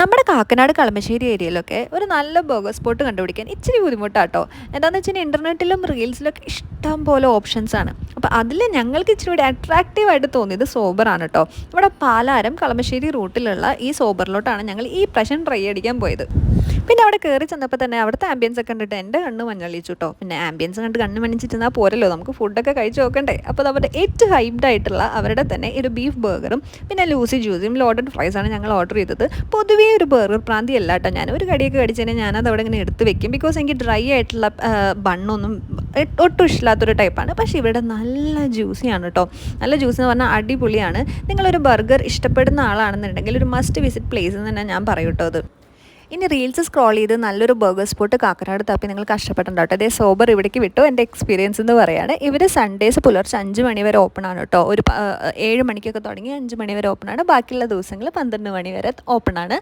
നമ്മുടെ കാക്കനാട് കളമശ്ശേരി ഏരിയയിലൊക്കെ ഒരു നല്ല ബർഗർ സ്പോട്ട് കണ്ടുപിടിക്കാൻ ഇച്ചിരി ബുദ്ധിമുട്ടാട്ടോ. എന്താണെന്ന് വെച്ച് കഴിഞ്ഞാൽ ഇൻ്റർനെറ്റിലും റീൽസിലൊക്കെ ഇഷ്ടം പോലെ ഓപ്ഷൻസ് ആണ്. അപ്പോൾ അതിൽ ഞങ്ങൾക്ക് ഇച്ചിരി കൂടി അട്രാക്റ്റീവായിട്ട് തോന്നിയത് സോബറാണ് കേട്ടോ. ഇവിടെ പാലാരം കളമശ്ശേരി റൂട്ടിലുള്ള ഈ സോബറിലോട്ടാണ് ഞങ്ങൾ ഈ പ്രാവശ്യം ട്രൈ അടിക്കാൻ പോയത്. പിന്നെ അവിടെ കയറി ചെന്നപ്പോൾ തന്നെ അവിടുത്തെ ആംബിയൻസ് ഒക്കെ കണ്ടിട്ട് എൻ്റെ കണ്ണ് മഞ്ഞളിച്ചു കേട്ടോ. പിന്നെ ആംബിയൻസ് കണ്ട് കണ്ണ് മണിച്ചിരുന്നാൽ പോരല്ലോ, നമുക്ക് ഫുഡൊക്കെ കഴിച്ച് നോക്കണ്ടേ. അപ്പോൾ അവരുടെ ഏറ്റവും ഹൈപ്ഡ് ആയിട്ടുള്ള അവരുടെ തന്നെ ഒരു ബീഫ് ബർഗറും പിന്നെ ലൂസി ജ്യൂസും ലോഡഡ് ഫ്രൈസാണ് ഞങ്ങൾ ഓർഡർ ചെയ്തത്. പൊതുവേ ഒരു ബർഗർ പ്രാന്തി അല്ല കേട്ടോ. ഞാൻ ഒരു കടിയൊക്കെ കടിച്ചു കഴിഞ്ഞാൽ ഞാനത് അവിടെ ഇങ്ങനെ എടുത്ത് വെക്കും. ബിക്കോസ് എനിക്ക് ഡ്രൈ ആയിട്ടുള്ള ബണ്ണൊന്നും ഒട്ടും ഇഷ്ടമില്ലാത്തൊരു ടൈപ്പാണ്. പക്ഷേ ഇവിടെ നല്ല ജ്യൂസിയാണ് കേട്ടോ. നല്ല ജ്യൂസ് എന്ന് പറഞ്ഞാൽ അടിപൊളിയാണ്. നിങ്ങളൊരു ബർഗർ ഇഷ്ടപ്പെടുന്ന ആളാണെന്നുണ്ടെങ്കിൽ ഒരു മസ്റ്റ് വിസിറ്റ് പ്ലേസ് എന്ന് തന്നെ ഞാൻ പറയും കേട്ടോ അത്. ഇനി റീൽസ് സ്ക്രോൾ ചെയ്ത് നല്ലൊരു ബർഗർ സ്പോട്ട് കാക്കനാട് തപ്പി നിങ്ങൾ കഷ്ടപ്പെട്ടുണ്ടാവട്ടെ. അതേ സോബർ ഇവിടേക്ക് വിട്ടു. എൻ്റെ എക്സ്പീരിയൻസ് എന്ന് പറയുകയാണ്. ഇവർ സൺഡേസ് പുലർച്ചെ 5 മണി വരെ ഓപ്പൺ ആണ് കേട്ടോ. ഒരു 7 മണിക്കൊക്കെ തുടങ്ങി 5 മണി വരെ ഓപ്പൺ ആണ്. ബാക്കിയുള്ള ദിവസങ്ങൾ 12 മണി വരെ ഓപ്പൺ ആണ്.